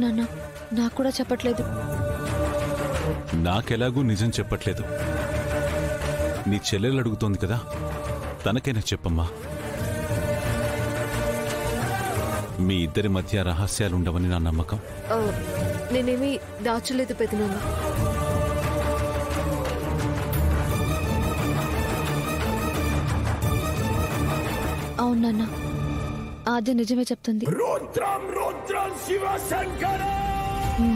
నాన్న, నాకు కూడా చెప్పట్లేదు. నాకెలాగూ నిజం చెప్పట్లేదు. నీ చెల్లెలు అడుగుతోంది కదా, తనకైనా చెప్పమ్మా. మీ ఇద్దరి మధ్య రహస్యాలుండవని నా నమ్మకం. నేనేమీ దాచలేదు పెదనాన్న. అవును నాన్న, ఆద్య నిజమే చెప్తుంది.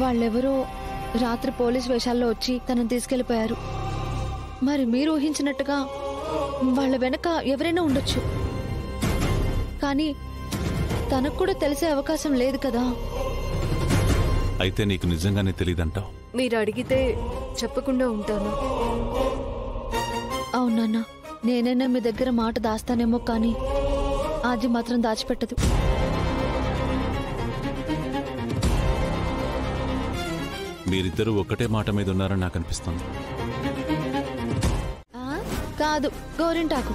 వాళ్ళెవరో రాత్రి పోలీస్ వేషాల్లో వచ్చి తనని తీసుకెళ్లిపోయారు. మరి మీరు ఊహించినట్టుగా వాళ్ళ వెనక ఎవరైనా ఉండొచ్చు, కానీ తనకు కూడా తెలిసే అవకాశం లేదు కదా. అయితే నీకు నిజంగానే తెలీదంటావు? మీరు అడిగితే చెప్పకుండా ఉంటాను. అవునన్నా, నేనైనా మీ దగ్గర మాట దాస్తానేమో, కానీ ఆది మాత్రం దాచిపెట్టదు. మీరిద్దరూ ఒకటే మాట మీద ఉన్నారని నాకు అనిపిస్తుంది. కాదు, గోరింటాకు.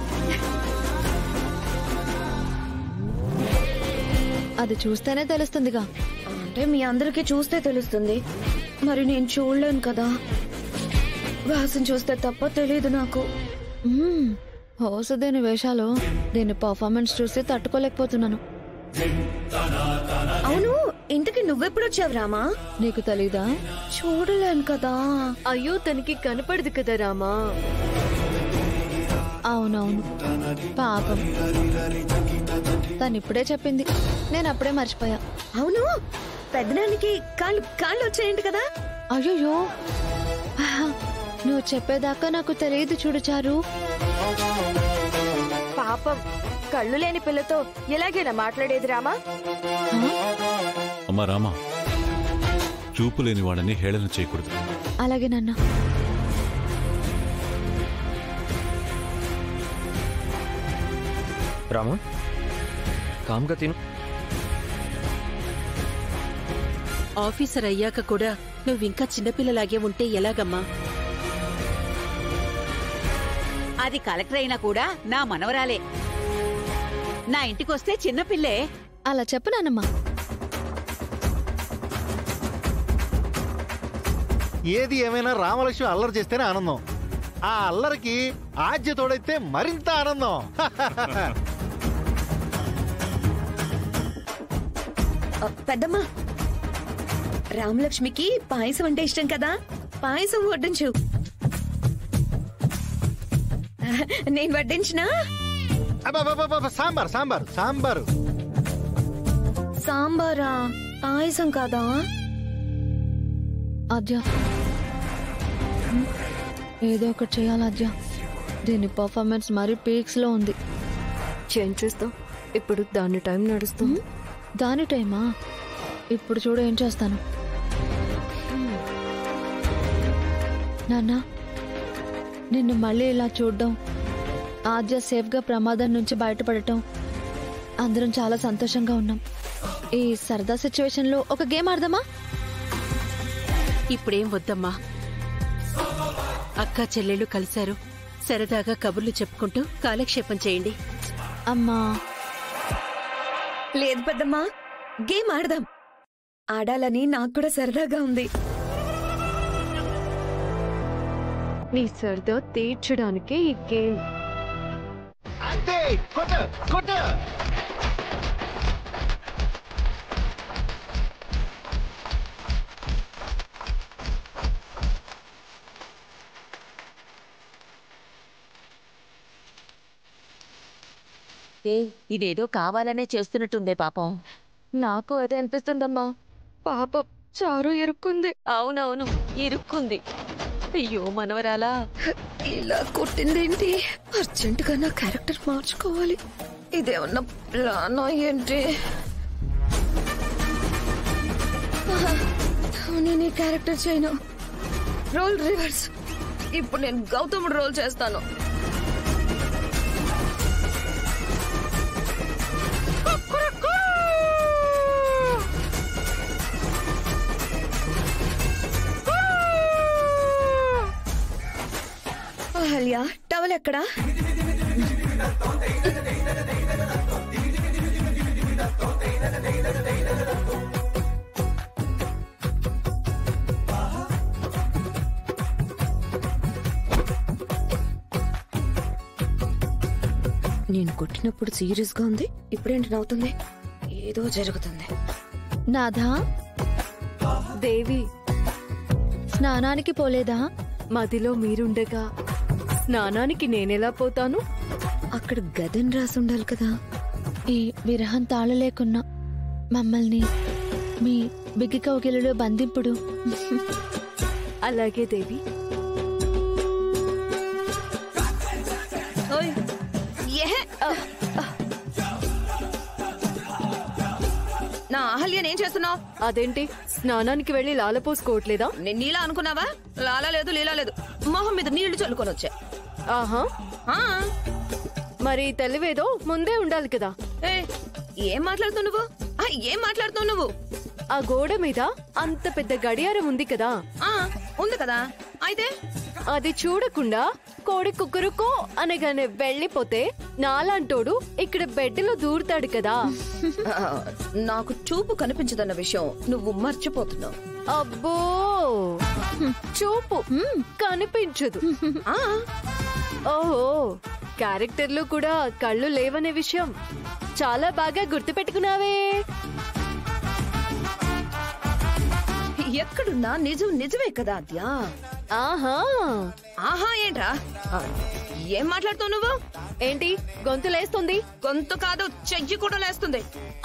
అది చూస్తేనే తెలుస్తుందిగా. అంటే మీ అందరికీ చూస్తే తెలుస్తుంది, మరి నేను చూడలేను కదా. వాసన చూస్తే తప్ప తెలియదు నాకు. హోసదేని వేషాలు, దీని పర్ఫార్మెన్స్ చూసి తట్టుకోలేకపోతున్నాను. అవును, ఇంతకి నువ్వెప్పుడొచ్చావు రామా? నీకు తెలీదా? చూడలేను కదా. అయ్యో, తనకి కనపడదు కదా రామా. అవునవును, పాపం. తను ఇప్పుడే చెప్పింది, నేను అప్పుడే మర్చిపోయా. అవును, పెద్దనానికి కాళ్ళు వచ్చాయంట కదా. అయ్యో, నువ్వు చెప్పేదాకా నాకు తెలియదు చూడు చారు. పాపం, కళ్ళు లేని పిల్లతో ఎలాగైనా మాట్లాడేది రామా? అమ్మా రామా, చూపు లేని వాడని హేళన చేయకూడదు. అలాగే నాన్న. రామా, కామ్గా తిను. ఆఫీసర్ అయ్యాక కూడా నువ్వింకా చిన్నపిల్లలాగే ఉంటే ఎలాగమ్మా? అది కలెక్టర్ అయినా కూడా నా మనవరాలే. నా ఇంటికొస్తే చిన్నపిల్లే. అలా చెప్పు నాన్నమ్మా. ఏది ఏమైనా రామలక్ష్మి అల్లరి చేస్తేనే ఆనందం. ఆ అల్లరికి ఆద్య తోడైతే మరింత ఆనందం. పెద్దమ్మా, రామలక్ష్మికి పాయసం అంటే ఇష్టం కదా, పాయసం వడ్డించు. నేను వడ్డించినా? సాంబార్ సాంబార్ సాంబారు. సాంబారా? పాయసం కాదా? ఆద్య, ఏదో ఒకటి చేయాలి ఆద్య. దీని పర్ఫార్మెన్స్ మరీ పీక్స్ లో ఉంది. చేంజ్ చేస్తాం. ఇప్పుడు దాని టైం నడుస్తుంది. దాని టైమా? ఇప్పుడు చూడు ఏం చేస్తాను. నాన్న, నిన్ను మళ్ళీ ఇలా చూడడం, ఆద్య సేఫ్ గా ప్రమాదం నుంచి బయటపడటం, అందరం చాలా సంతోషంగా ఉన్నాం. ఈ సరదా సిచ్యువేషన్ లో ఒక గేమ్ ఆడదామా? ఇప్పుడేం వద్దమ్మా. అక్క చెల్లెళ్ళు కలిశారు, సరదాగా కబుర్లు చెప్పుకుంటూ కాలక్షేపం చేయండి. అమ్మా, లేదు పెద్దమ్మా, గేమ్ ఆడదాం. ఆడాలని నాకు కూడా సరదాగా ఉంది. నీ సరదా తీర్చడానికే ఈ గేమ్. ఇదేదో కావాలనే చేస్తున్నట్టుందే పాపం. నాకు అదే అనిపిస్తుందమ్మా. పాపం చారు ఇరుక్కుంది. అవునవును, ఇరుక్కుంది. అయ్యో మనవరాలా, ఇలా కొట్టిందేంటి? అర్జెంటుగా నా క్యారెక్టర్ మార్చుకోవాలి. ఇదేమన్నా ప్లాన్ ఏంటి? నేను ఈ క్యారెక్టర్ చేయను. Role reverse. ఇప్పుడు నేను గౌతముడు రోల్ చేస్తాను. అహల్యా, టవల్ ఎక్కడా? నేను కొట్టినప్పుడు సీరియస్ గా ఉంది, ఇప్పుడేంటి నవ్వుతుంది? ఏదో జరుగుతుంది. నాథా, దేవి, స్నానానికి పోలేదా? మదిలో మీరుండగా స్నానానికి నేనెలా పోతాను? అక్కడ గదని రాసి ఉండాలి కదా. ఈ విరహం తాళలేకున్నా మమ్మల్ని మీ బిగ్గి కౌగిలిలో బంధింపుడు. అలాగే దేవి. నా అహల్య ఏం చేస్తున్నావు? అదేంటి స్నానానికి వెళ్ళి లాలపోసుకోవట్లేదా? నేను నీలా అనుకున్నావా? లాలా లేదు లీలా లేదు, మొహం మీద నీళ్లు చల్లుకొని వచ్చా. ఆహా, మరి తెలివేదో ముందే ఉండాలి కదా. ఏం మాట్లాడుతావు నువ్వు? ఏం మాట్లాడుతావు నువ్వు? ఆ గోడ మీద అంత పెద్ద గడియారం ఉంది కదా. ఉంది కదా, అయితే అది చూడకుండా కోడి కుక్కరుకో అనగానే వెళ్ళిపోతే నాలాంటోడు ఇక్కడ బెడ్లో దూరుతాడు కదా. నాకు చూపు కనిపించదన్న విషయం నువ్వు మర్చిపోతున్నావు. అబ్బో, చూపు కనిపించదు. ఓహో, క్యారెక్టర్లో కూడా కళ్ళు లేవనే విషయం చాలా బాగా గుర్తుపెట్టుకున్నావే. ఎక్కడున్నా నిజం నిజమే కదా అద్యా. ఆహా ఆహా ఏంట్రా? ఏం మాట్లాడుతావు నువ్వు? ఏంటి గొంతు లేస్తుంది? గొంతు కాదు, చెయ్యి కూడా లేస్తుంది.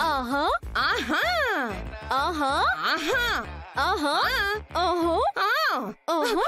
ఆహా ఆహా ఆహా ఆహా ఆహా ఓహో ఆహా.